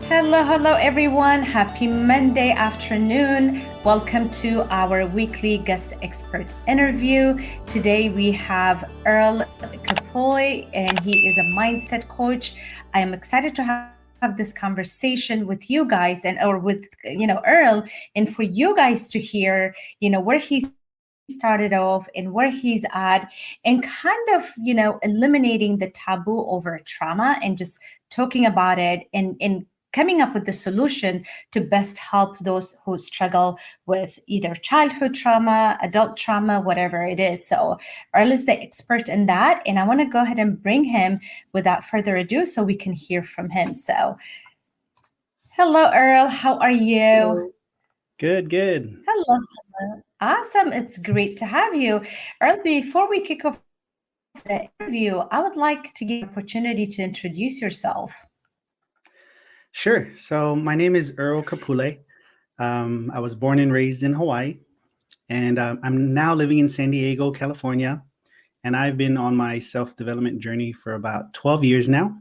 Hello, everyone. Happy Monday afternoon. Welcome to our weekly guest expert interview. Today we have Earl Capule, and he is a mindset coach. I am excited to have this conversation with you guys or with Earl, and for you guys to hear where he started off and where he's at, and kind of eliminating the taboo over trauma and just talking about it and coming up with the solution to best help those who struggle with either childhood trauma, adult trauma, whatever it is. So Earl is the expert in that, and I want to go ahead and bring him without further ado so we can hear from him. So hello, Earl. How are you? Hello. Good. Hello. Awesome. It's great to have you. Earl, before we kick off the interview, I would like to give you an opportunity to introduce yourself. Sure. So my name is Earl Capule. I was born and raised in Hawaii, and I'm now living in San Diego, California. And I've been on my self-development journey for about 12 years now.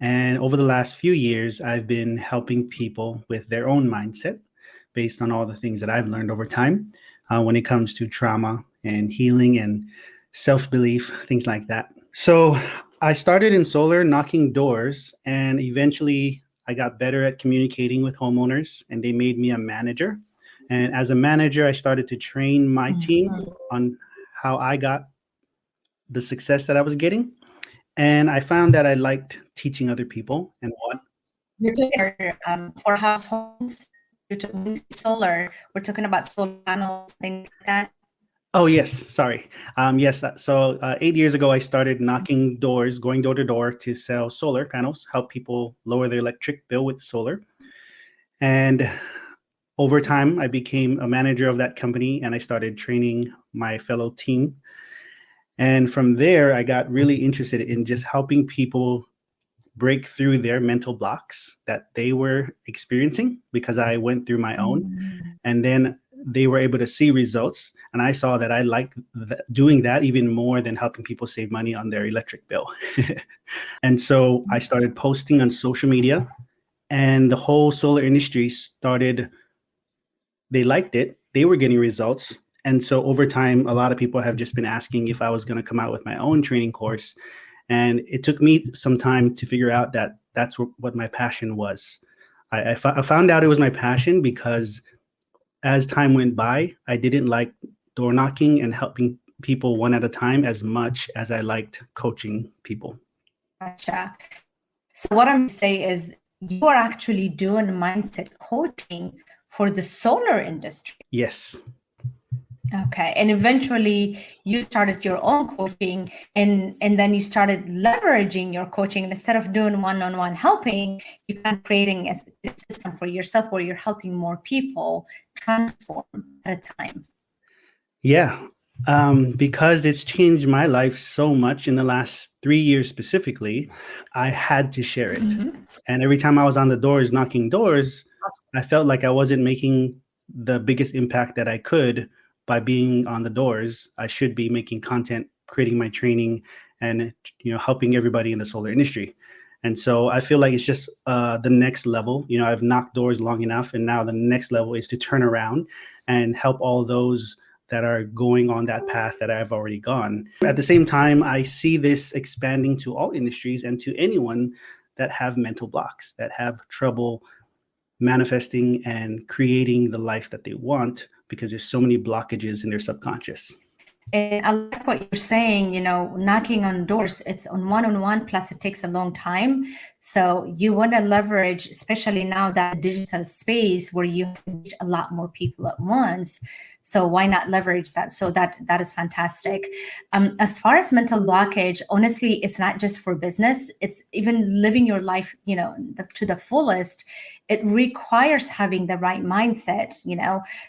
And over the last few years, I've been helping people with their own mindset based on all the things that I've learned over time when it comes to trauma and healing and self-belief, things like that. So I started in solar, knocking doors, and eventually I got better at communicating with homeowners, and they made me a manager. And as a manager, I started to train my team on how I got the success that I was getting. And I found that I liked teaching other people and what. You're talking for households. You're talking solar. We're talking about solar panels, things like that. Oh, yes. Sorry. Yes. So 8 years ago, I started knocking doors, going door to door to sell solar panels, help people lower their electric bill with solar. And over time, I became a manager of that company, and I started training my fellow team. And from there, I got really interested in just helping people break through their mental blocks that they were experiencing because I went through my own. And then they were able to see results. And I saw that I liked doing that even more than helping people save money on their electric bill. And so I started posting on social media, and the whole solar industry started, they liked it. They were getting results. And so over time, a lot of people have just been asking if I was going to come out with my own training course. And it took me some time to figure out that that's what my passion was. I found out it was my passion because as time went by, I didn't like door knocking and helping people one at a time as much as I liked coaching people. Gotcha. So what I'm saying is you are actually doing mindset coaching for the solar industry. Yes. Okay. And eventually you started your own coaching and then you started leveraging your coaching. And instead of doing one-on-one helping, you kind of creating a system for yourself where you're helping more people transform at a time. Yeah. Because it's changed my life so much in the last 3 years specifically, I had to share it. And every time I was on the doors, knocking doors, I felt like I wasn't making the biggest impact that I could by being on the doors. I should be making content, creating my training, and helping everybody in the solar industry. And so I feel like it's just the next level. I've knocked doors long enough, and now the next level is to turn around and help all those that are going on that path that I've already gone. At the same time, I see this expanding to all industries and to anyone that have mental blocks, that have trouble manifesting and creating the life that they want because there's so many blockages in their subconscious. And I like what you're saying, knocking on doors, it's on one-on-one, plus it takes a long time. So you want to leverage, especially now that digital space where you can reach a lot more people at once. So why not leverage that? So that is fantastic. As far as mental blockage, honestly, it's not just for business. It's even living your life, to the fullest. It requires having the right mindset,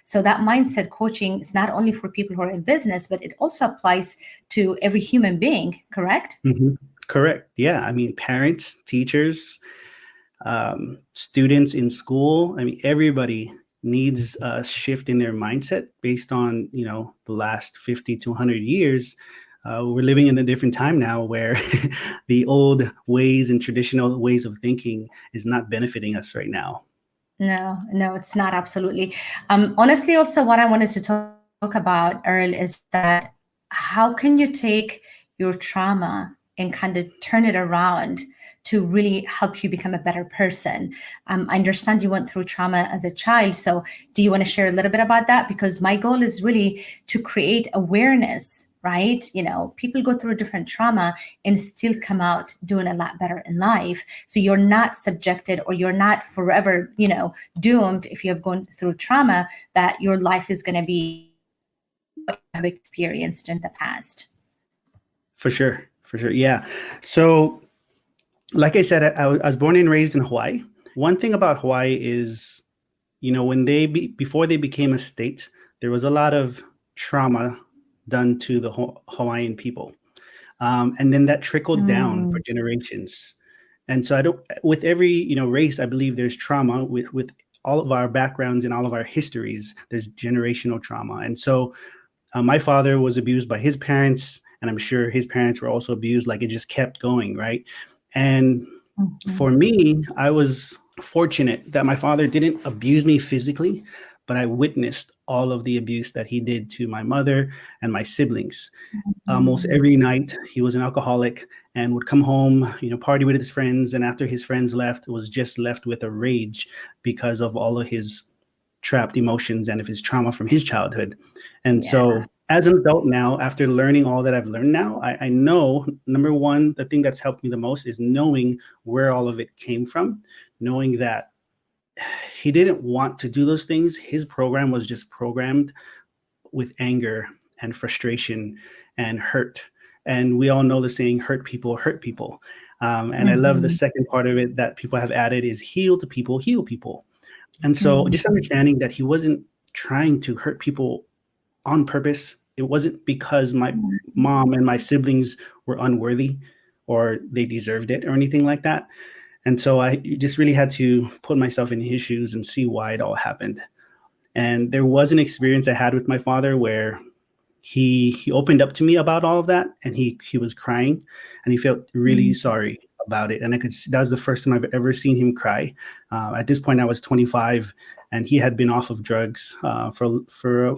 So that mindset coaching is not only for people who are in business, but it also applies to every human being, correct? Mm-hmm. Correct. Yeah. I mean, parents, teachers, students in school. I mean, everybody needs a shift in their mindset based on, the last 50 to 100 years. we're living in a different time now where the old ways and traditional ways of thinking is not benefiting us right now. No, no, it's not absolutely. Honestly, also, what I wanted to talk about, Earl, is that how can you take your trauma and kind of turn it around to really help you become a better person? I understand you went through trauma as a child. So, do you want to share a little bit about that? Because my goal is really to create awareness, right? People go through different trauma and still come out doing a lot better in life. So you're not subjected, or you're not forever, doomed if you have gone through trauma, that your life is going to be what you have experienced in the past. For sure. For sure. Yeah. So, like I said, I was born and raised in Hawaii. One thing about Hawaii is, when before they became a state, there was a lot of trauma done to the Hawaiian people. And then that trickled down for generations. And so with every, race, I believe there's trauma with all of our backgrounds and all of our histories, there's generational trauma. And so my father was abused by his parents, and I'm sure his parents were also abused. Like, it just kept going, right? And for me, I was fortunate that my father didn't abuse me physically, but I witnessed all of the abuse that he did to my mother and my siblings. Almost every night, he was an alcoholic and would come home, party with his friends. And after his friends left, was just left with a rage because of all of his trapped emotions and of his trauma from his childhood. And so as an adult now, after learning all that I've learned now, I know, number one, the thing that's helped me the most is knowing where all of it came from, knowing that he didn't want to do those things. His program was just programmed with anger and frustration and hurt. And we all know the saying, hurt people hurt people. And I love the second part of it that people have added is healed people heal people. And so just understanding that he wasn't trying to hurt people on purpose. It wasn't because my mom and my siblings were unworthy or they deserved it or anything like that. And so I just really had to put myself in his shoes and see why it all happened. And there was an experience I had with my father where he opened up to me about all of that, and he was crying, and he felt really sorry about it. And that was the first time I've ever seen him cry. At this point, I was 25, and he had been off of drugs for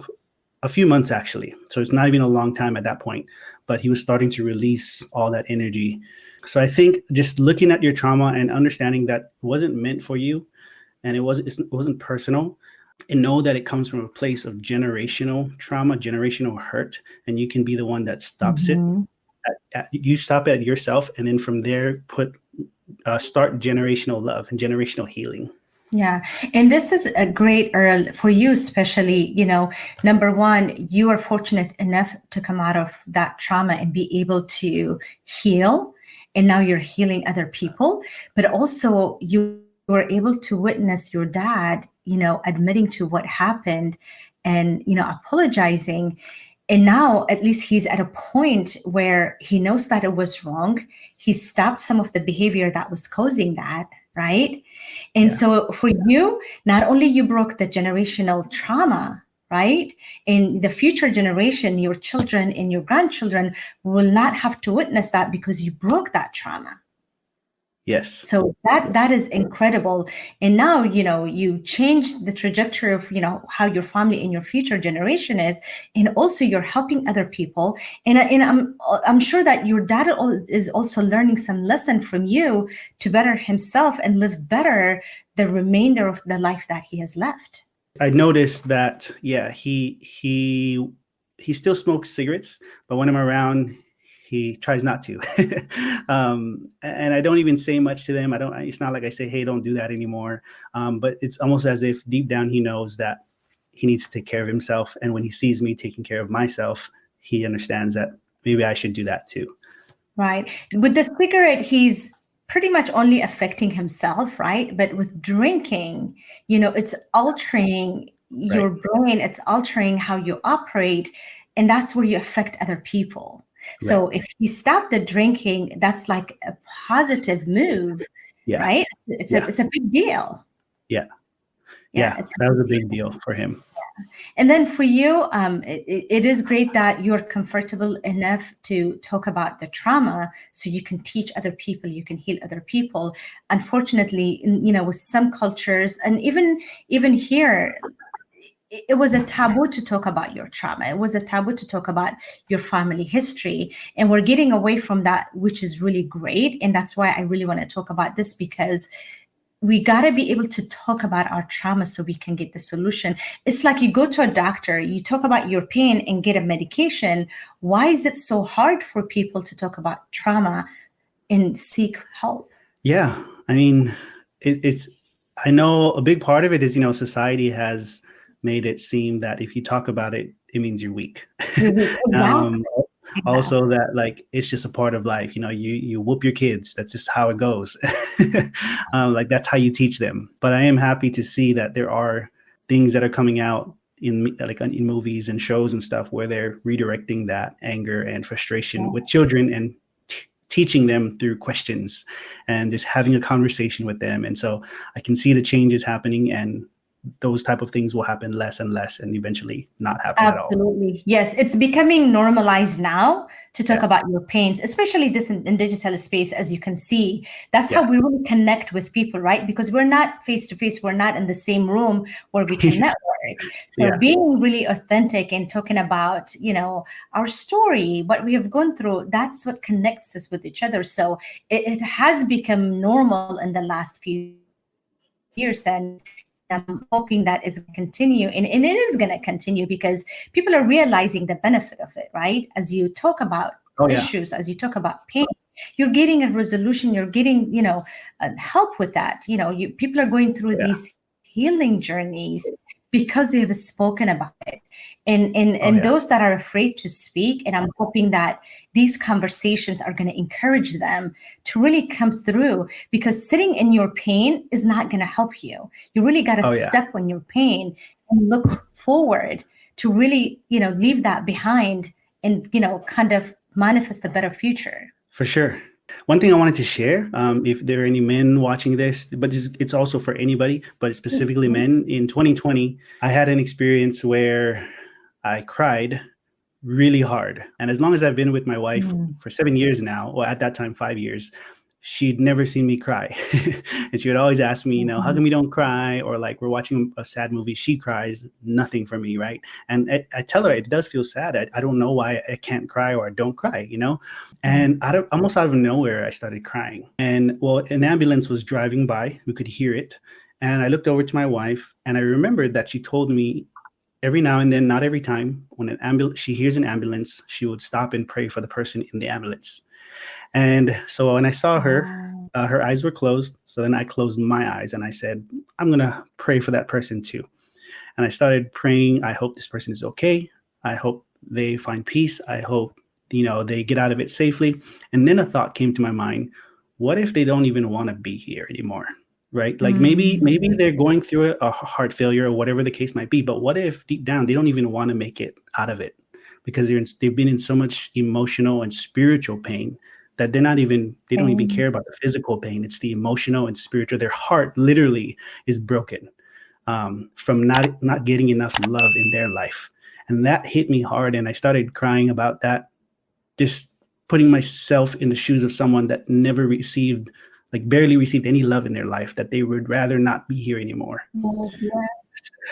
a few months, actually. So it's not even a long time at that point, but he was starting to release all that energy. So I think just looking at your trauma and understanding that it wasn't meant for you, and it wasn't personal, and know that it comes from a place of generational trauma, generational hurt, and you can be the one that stops it. You stop it at yourself, and then from there, start generational love and generational healing. Yeah. And this is a great, Earl, for you, especially, number one, you are fortunate enough to come out of that trauma and be able to heal. And now you're healing other people, but also you were able to witness your dad, admitting to what happened and, apologizing. And now at least he's at a point where he knows that it was wrong. He stopped some of the behavior that was causing that, right? And so for you, not only you broke the generational trauma, right? In the future generation, your children and your grandchildren will not have to witness that because you broke that trauma. Yes. So that is incredible. And now, you change the trajectory of, how your family and your future generation is. And also you're helping other people. And I'm sure that your dad is also learning some lesson from you to better himself and live better the remainder of the life that he has left. I noticed that, he still smokes cigarettes, but when I'm around, he tries not to. And I don't even say much to them. It's not like I say, hey, don't do that anymore. But it's almost as if deep down he knows that he needs to take care of himself. And when he sees me taking care of myself, he understands that maybe I should do that too. Right. With the cigarette, he's pretty much only affecting himself, right? But with drinking, it's altering your brain, it's altering how you operate, and that's where you affect other people. So if he stopped the drinking, that's like a positive move, right? It's a big deal. Yeah, that was a big deal for him. And then for you, it is great that you're comfortable enough to talk about the trauma so you can teach other people, you can heal other people. Unfortunately, with some cultures, and even here, it was a taboo to talk about your trauma. It was a taboo to talk about your family history. And we're getting away from that, which is really great. And that's why I really want to talk about this, because we got to be able to talk about our trauma so we can get the solution. It's like you go to a doctor, you talk about your pain and get a medication. Why is it so hard for people to talk about trauma and seek help? Yeah, I mean, it's. I know a big part of it is, society has made it seem that if you talk about it, it means you're weak. You're weak. um, Exactly. Also, that like it's just a part of life. You whoop your kids. That's just how it goes. Like that's how you teach them. But I am happy to see that there are things that are coming out in movies and shows and stuff where they're redirecting that anger and frustration with children and teaching them through questions and just having a conversation with them. And so I can see the changes happening, and those type of things will happen less and less and eventually not happen at all. Absolutely. Yes, it's becoming normalized now to talk Yeah. about your pains, especially this in digital space, as you can see. That's how Yeah. we really connect with people, right? Because we're not face to face, we're not in the same room where we can network. So Yeah. being really authentic and talking about, our story, what we have gone through, that's what connects us with each other. So it has become normal in the last few years. And I'm hoping that it's going to continue. And it is going to continue because people are realizing the benefit of it, right? As you talk about Oh yeah. issues, as you talk about pain, you're getting a resolution, you're getting, help with that. People are going through Yeah. these healing journeys because they have spoken about it. And Oh yeah. those that are afraid to speak, and I'm hoping that these conversations are going to encourage them to really come through, because sitting in your pain is not going to help you. You really got to Oh yeah. step on your pain and look forward to really, leave that behind and, kind of manifest a better future. For sure. One thing I wanted to share, if there are any men watching this, but it's also for anybody, but specifically Mhm. men, in 2020, I had an experience where I cried really hard. And as long as I've been with my wife Mm. for 7 years now, or at that time, 5 years, she'd never seen me cry. And she would always ask me, how Mhm. come you don't cry? Or like we're watching a sad movie, she cries, nothing for me, right? And I tell her it does feel sad. I don't know why I can't cry or I don't cry. And almost out of nowhere, I started crying. And well, an ambulance was driving by. We could hear it. And I looked over to my wife and I remembered that she told me every now and then, not every time, when she hears an ambulance, she would stop and pray for the person in the ambulance. And so when I saw Wow. her eyes were closed. So then I closed my eyes and I said, I'm going to pray for that person too. And I started praying, I hope this person is okay. I hope they find peace. I hope, they get out of it safely. And then a thought came to my mind. What if they don't even want to be here anymore? Right? Like maybe Mm. they're going through a heart failure or whatever the case might be. But what if deep down they don't even want to make it out of it because they've been in so much emotional and spiritual pain that they don't even Pain. care about the physical pain. It's the emotional and spiritual. Their heart literally is broken from not getting enough love in their life. And that hit me hard. And I started crying about that, just putting myself in the shoes of someone that never received, like barely received any love in their life, that they would rather not be here anymore. Oh, yeah.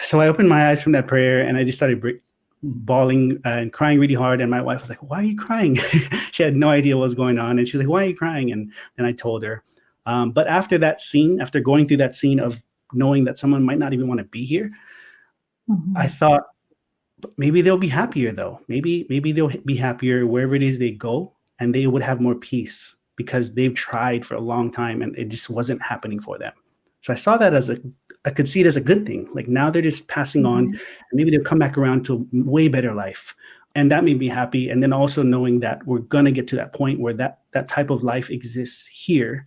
So I opened my eyes from that prayer and I just started bawling and crying really hard. And my wife was like, "Why are you crying?" She had no idea what was going on. And she's like, "Why are you crying?" And then I told her. But after that scene, after going through that scene of knowing that someone might not even want to be here, I Mhm. thought maybe they'll be happier though. Maybe they'll be happier wherever it is they go, and they would have more peace because they've tried for a long time and it just wasn't happening for them. So I saw that I could see it as a good thing. Like now they're just passing on, Mhm. and maybe they'll come back around to a way better life. And that made me happy. And then also knowing that we're gonna get to that point where that type of life exists here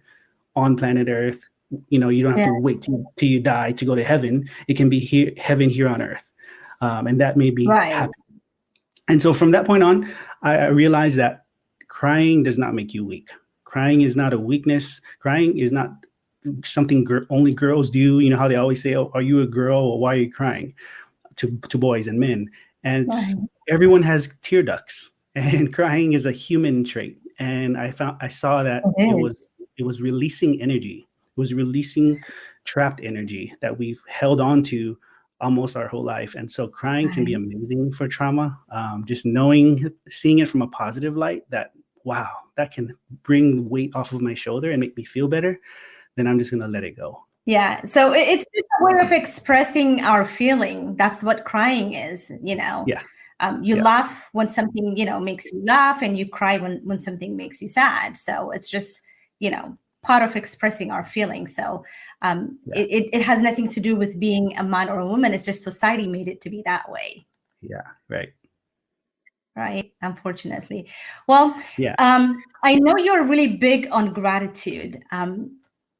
on planet Earth. You don't have Yeah. to wait till you die to go to heaven. It can be here, heaven here on Earth, and that made me Right. happy. And so from that point on, I realized that crying does not make you weak. Crying is not a weakness. Crying is not something only girls do. You know how they always say, "Oh, are you a girl or why are you crying?" to boys and men, and Right. everyone has tear ducts, and crying is a human trait. And I saw that It is. it was releasing energy. It was releasing trapped energy that we've held on to almost our whole life. And so crying can be Right. amazing for trauma. Just knowing, seeing it from a positive light, that wow, that can bring weight off of my shoulder and make me feel better, then I'm just gonna let it go. Yeah. So it's just a way of expressing our feeling. That's what crying is, you know. Yeah, You yeah, laugh when something, you know, makes you laugh, and you cry when something makes you sad. So it's just, you know, part of expressing our feelings. So yeah, it has nothing to do with being a man or a woman. It's just society made it to be that way. yeah, right. Right, unfortunately. Well, Yeah. I know you're really big on gratitude.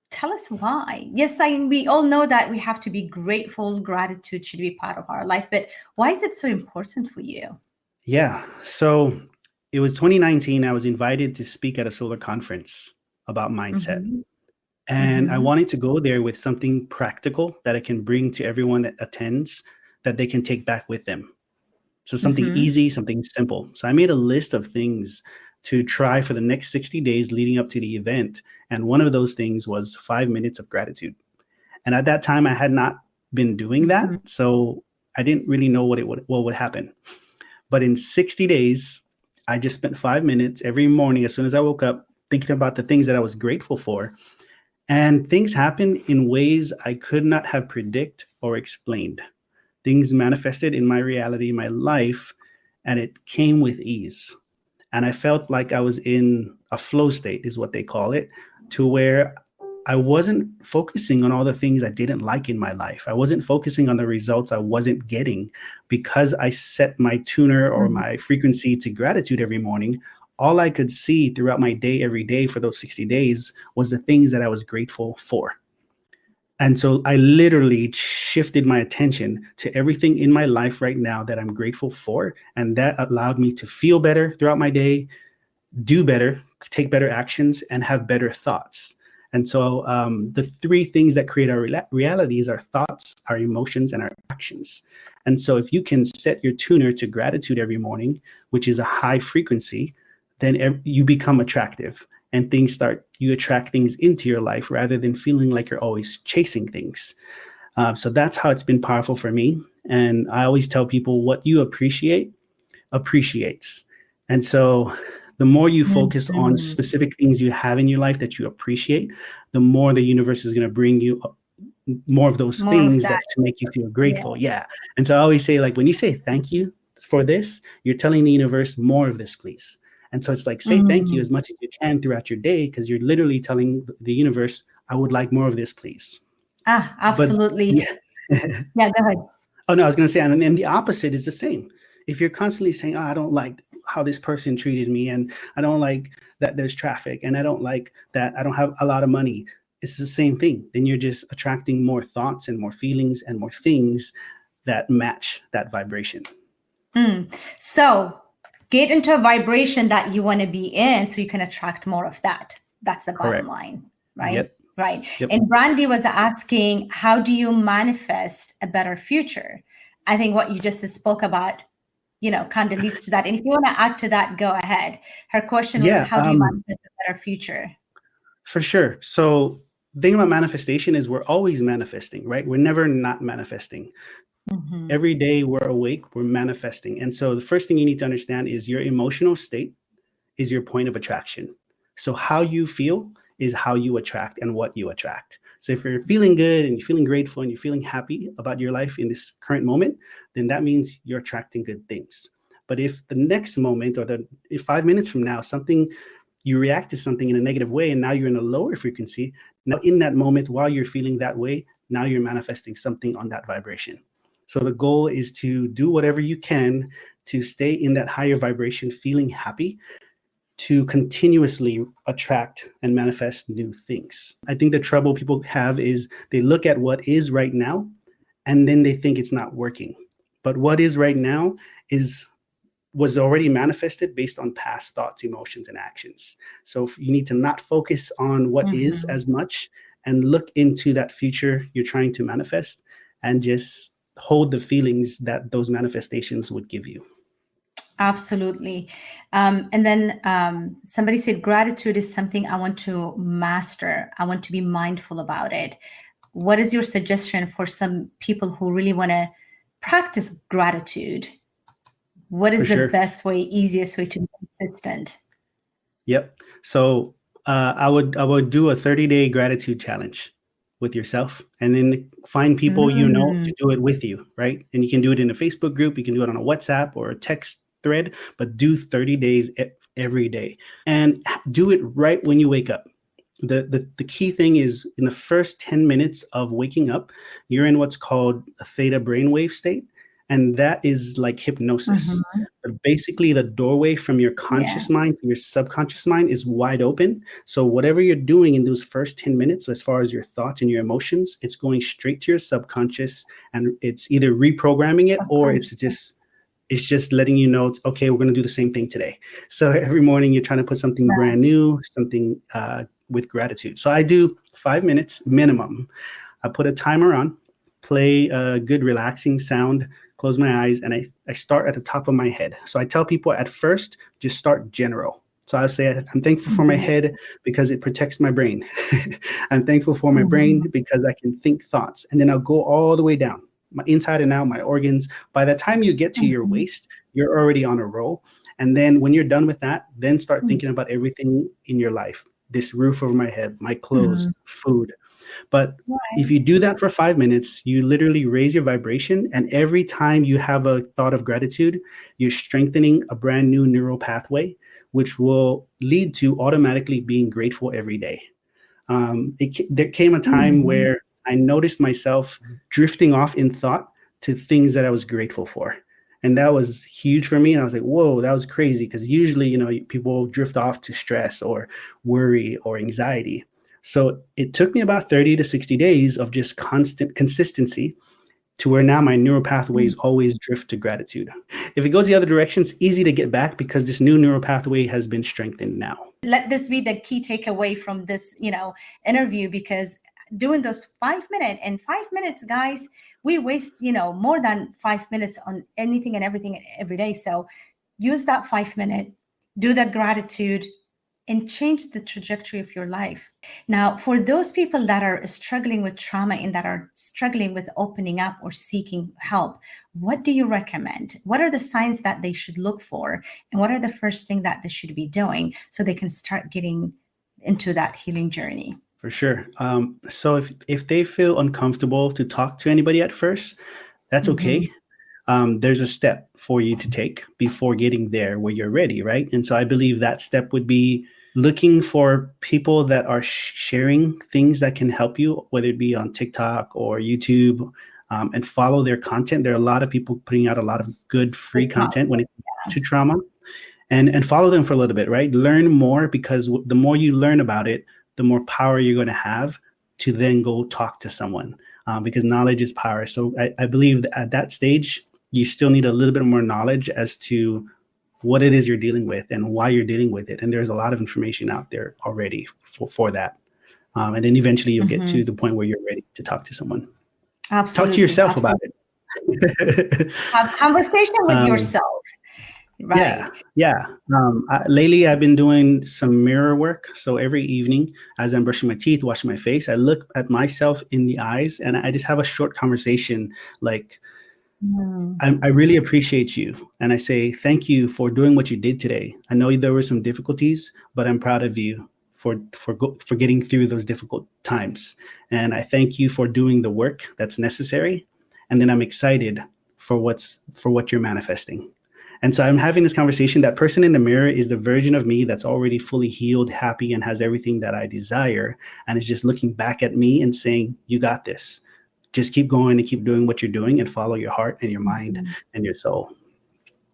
Tell us why. Yes, we all know that we have to be grateful. Gratitude should be part of our life, but why is it so important for you? Yeah. So it was 2019. I was invited to speak at a solar conference about mindset. Mm-hmm. And I Mm-hmm. wanted to go there with something practical that I can bring to everyone that attends that they can take back with them. So something Mm-hmm. easy, something simple. So I made a list of things to try for the next 60 days leading up to the event. And one of those things was 5 minutes of gratitude. And at that time, I had not been doing that. Mm-hmm. So I didn't really know what would happen. But in 60 days, I just spent 5 minutes every morning as soon as I woke up thinking about the things that I was grateful for. And things happened in ways I could not have predict or explained. Things manifested in my reality, my life, and it came with ease. And I felt like I was in a flow state, is what they call it, to where I wasn't focusing on all the things I didn't like in my life. I wasn't focusing on the results I wasn't getting because I set my tuner or Mm-hmm. my frequency to gratitude every morning. All I could see throughout my day, every day for those 60 days was the things that I was grateful for. And so I literally shifted my attention to everything in my life right now that I'm grateful for. And that allowed me to feel better throughout my day, do better, take better actions, and have better thoughts. And so the three things that create our reality is our thoughts, our emotions, and our actions. And so if you can set your tuner to gratitude every morning, which is a high frequency, then you become attractive and you attract things into your life rather than feeling like you're always chasing things. So that's how it's been powerful for me. And I always tell people what you appreciate appreciates. And so the more you focus on Mm-hmm. specific things you have in your life that you appreciate, the more the universe is going to bring you more of those More of things that. that to make you feel Yeah. grateful. Yeah. And so I always say, like, when you say thank you for this, you're telling the universe more of this, please. And so it's like, say thank you Mm. as much as you can throughout your day, because you're literally telling the universe, I would like more of this, please. But Absolutely. yeah. Yeah, go ahead. Oh no, I was going to say, and then the opposite is the same. If you're constantly saying, "Oh, I don't like how this person treated me, and I don't like that there's traffic, and I don't like that I don't have a lot of money," it's the same thing. Then you're just attracting more thoughts and more feelings and more things that match that vibration. So get into a vibration that you want to be in so you can attract more of that. That's the bottom Correct. line, right? Yep. Right. Yep. And Brandy was asking, how do you manifest a better future? I think what you just spoke about, you know, kind of leads to that. And if you want to add to that, go ahead. Her question was, Yeah. how do you manifest a better future? For sure. So the thing about manifestation is we're always manifesting, right? We're never not manifesting. Mm-hmm. Every day we're awake, we're manifesting. And so the first thing you need to understand is your emotional state is your point of attraction. So how you feel is how you attract and what you attract. So if you're feeling good and you're feeling grateful and you're feeling happy about your life in this current moment, then that means you're attracting good things. But if the next moment or if 5 minutes from now, you react to something in a negative way and now you're in a lower frequency, now in that moment while you're feeling that way, now you're manifesting something on that vibration. So the goal is to do whatever you can to stay in that higher vibration, feeling happy, to continuously attract and manifest new things. I think the trouble people have is they look at what is right now and then they think it's not working. But what is right now was already manifested based on past thoughts, emotions, and actions. So you need to not focus on what is Mm-hmm. as much and look into that future you're trying to manifest and just hold the feelings that those manifestations would give you. Absolutely. And then somebody said, gratitude is something I want to master. I want to be mindful about it. What is your suggestion for some people who really want to practice gratitude? What For is the sure. best way, easiest way to be consistent? Yep. So I would do a 30-day gratitude challenge with yourself, and then find people Mm, to do it with you, right? And you can do it in a Facebook group, you can do it on a WhatsApp or a text thread, but do 30 days every day, and do it right when you wake up. The key thing is, in the first 10 minutes of waking up, you're in what's called a theta brainwave state. And that is like hypnosis. mhm. But basically, the doorway from your Yeah, conscious mind to your subconscious mind is wide open. So, whatever you're doing in those first 10 minutes, as far as your thoughts and your emotions, it's going straight to your subconscious, and it's either reprogramming it, or subconscious. it's just letting you know, it's okay, we're going to do the same thing today. So every morning you're trying to put something Right. brand new, something with gratitude. So I do 5 minutes minimum. I put a timer on, play a good relaxing sound, close my eyes, and I start at the top of my head. So I tell people, at first, just start general. So I say, I'm thankful for my Mhm, head because it protects my brain. I'm thankful for my mhm, brain because I can think thoughts. And then I'll go all the way down, my inside and out, my organs. By the time you get to your mhm, waist, you're already on a roll. And then when you're done with that, then start mhm, thinking about everything in your life: this roof over my head, my clothes, mhm. food. But if Right. you do that for 5 minutes, you literally raise your vibration. And every time you have a thought of gratitude, you're strengthening a brand new neural pathway, which will lead to automatically being grateful every day. There came a time Mhm. where I noticed myself drifting off in thought to things that I was grateful for. And that was huge for me. And I was like, whoa, that was crazy. Because usually, people drift off to stress or worry or anxiety. So it took me about 30 to 60 days of just constant consistency to where now my neural pathways always drift to gratitude. If it goes the other direction, it's easy to get back because this new neural pathway has been strengthened now. Let this be the key takeaway from this interview, because doing those 5 minutes, and 5 minutes, guys, we waste more than 5 minutes on anything and everything every day. So use that 5 minute, do the gratitude, and change the trajectory of your life. Now, for those people that are struggling with trauma and that are struggling with opening up or seeking help, what do you recommend? What are the signs that they should look for? And what are the first thing that they should be doing so they can start getting into that healing journey? For sure. So if they feel uncomfortable to talk to anybody at first, that's Mm-hmm. okay. There's a step for you to take before getting there where you're ready, right? And so I believe that step would be looking for people that are sharing things that can help you, whether it be on TikTok or YouTube, and follow their content. There are a lot of people putting out a lot of good free Good content when content. it comes to trauma, and follow them for a little bit, right? Learn more, because the more you learn about it, the more power you're going to have to then go talk to someone, because knowledge is power. So I believe that at that stage, you still need a little bit more knowledge as to what it is you're dealing with and why you're dealing with it. And there's a lot of information out there already for that. And then eventually you'll get Mm-hmm. to the point where you're ready to talk to someone. Talk to Absolutely. yourself about Absolutely. it. Have conversation with um, yourself. Yeah, Right. yeah. Lately, I've been doing some mirror work. So every evening, as I'm brushing my teeth, washing my face, I look at myself in the eyes and I just have a short conversation like, Mm. I really appreciate you. And I say, thank you for doing what you did today. I know there were some difficulties, but I'm proud of you for getting through those difficult times. And I thank you for doing the work that's necessary. And then I'm excited for what you're manifesting. And so I'm having this conversation. That person in the mirror is the version of me that's already fully healed, happy, and has everything that I desire. And is just looking back at me and saying, you got this. Just keep going and keep doing what you're doing and follow your heart and your mind Mhm. and your soul.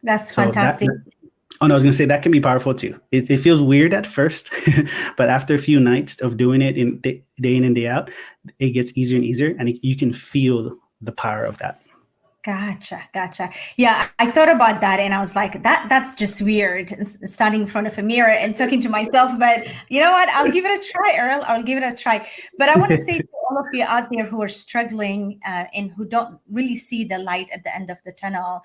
That's So fantastic. oh no, I was gonna say that can be powerful too. It feels weird at first, but after a few nights of doing it day in and day out, it gets easier and easier, and you can feel the power of that. Gotcha, gotcha. Yeah, I thought about that and I was like, that's just weird, standing in front of a mirror and talking to myself. But you know what? I'll give it a try, Earl. I'll give it a try. But I want to say to all of you out there who are struggling and who don't really see the light at the end of the tunnel,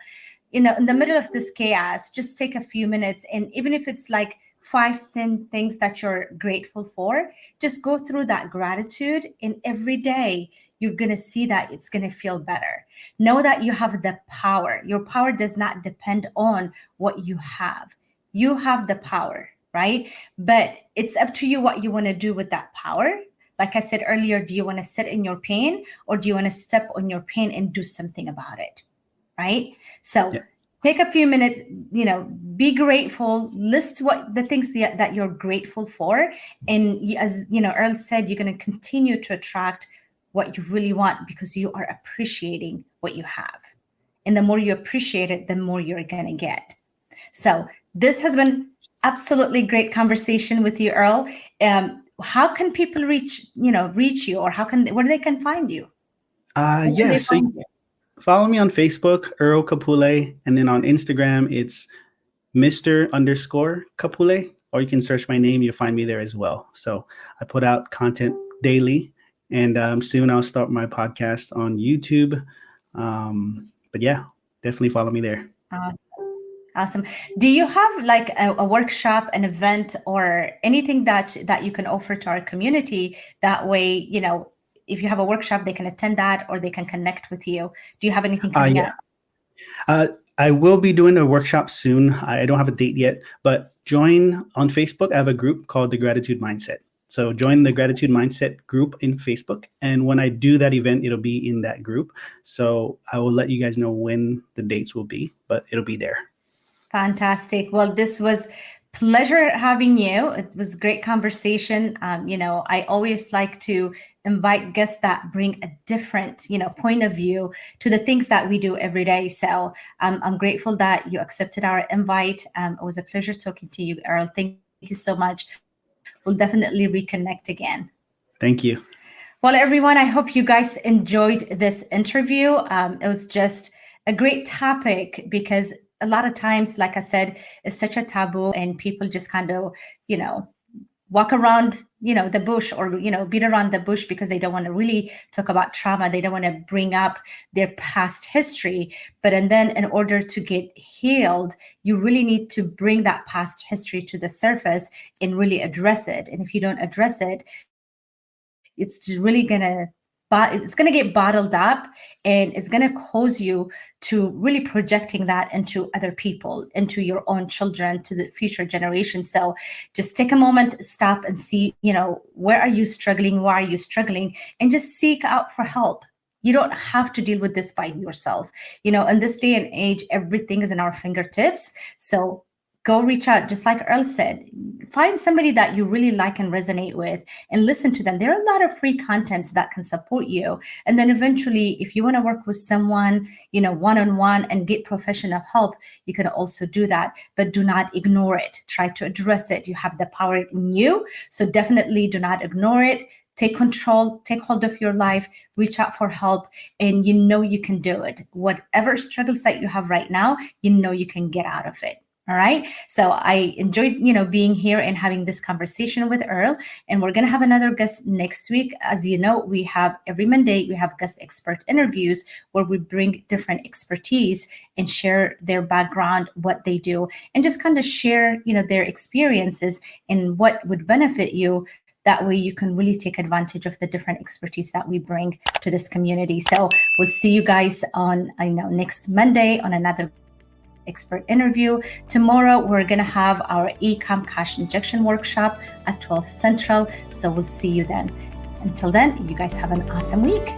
in the middle of this chaos, just take a few minutes, and even if it's like 5, 10 things that you're grateful for, just go through that gratitude, and every day you're going to see that it's going to feel better. Know that you have the power. Your power does not depend on what you have. You have the power, right? But it's up to you what you want to do with that power. Like I said earlier, do you want to sit in your pain, or do you want to step on your pain and do something about it? Right? So Yeah. take a few minutes, be grateful, list what the things that you're grateful for. And as Earl said, you're going to continue to attract what you really want, because you are appreciating what you have. And the more you appreciate it, the more you're going to get. So this has been absolutely great conversation with you, Earl. How can people reach you, or where they can find you? Where can Yeah. they So find you? follow me on Facebook, Earl Capule, and then on Instagram, it's Mr._Capule, or you can search my name. You'll find me there as well. So I put out content daily, and soon I'll start my podcast on YouTube. But yeah, definitely follow me there. Awesome. Do you have like a workshop, an event, or anything that you can offer to our community? That way, if you have a workshop, they can attend that, or they can connect with you. Do you have anything coming Yeah. up? I will be doing a workshop soon. I don't have a date yet, but join on Facebook. I have a group called the Gratitude Mindset. So join the Gratitude Mindset group in Facebook. And when I do that event, it'll be in that group. So I will let you guys know when the dates will be, but it'll be there. Fantastic. Well, this was pleasure having you. It was great conversation. I always like to invite guests that bring a different, point of view to the things that we do every day. So I'm grateful that you accepted our invite. It was a pleasure talking to you, Earl. Thank you so much. We'll definitely reconnect again. Thank you. Well, everyone, I hope you guys enjoyed this interview. It was just a great topic, because a lot of times, like I said, it's such a taboo, and people just kind of, walk around, the bush, or, beat around the bush, because they don't want to really talk about trauma. They don't want to bring up their past history. And then in order to get healed, you really need to bring that past history to the surface and really address it. And if you don't address it, it's really it's going to get bottled up, and it's going to cause you to really projecting that into other people, into your own children, to the future generations. So just take a moment, stop and see, where are you struggling? Why are you struggling? And just seek out for help. You don't have to deal with this by yourself. In this day and age, everything is in our fingertips. So go reach out, just like Earl said. Find somebody that you really like and resonate with, and listen to them. There are a lot of free contents that can support you. And then eventually, if you want to work with someone, one-on-one, and get professional help, you can also do that. But do not ignore it. Try to address it. You have the power in you. So definitely do not ignore it. Take control, take hold of your life, reach out for help, and you can do it. Whatever struggles that you have right now, you can get out of it. All right. So I enjoyed, being here and having this conversation with Earl. And we're going to have another guest next week. As you know, we have every Monday, we have guest expert interviews where we bring different expertise and share their background, what they do, and just kind of share, their experiences and what would benefit you. That way you can really take advantage of the different expertise that we bring to this community. So we'll see you guys on, next Monday on another expert interview. Tomorrow, we're going to have our e-com cash injection workshop at 12 Central. So we'll see you then. Until then, you guys have an awesome week.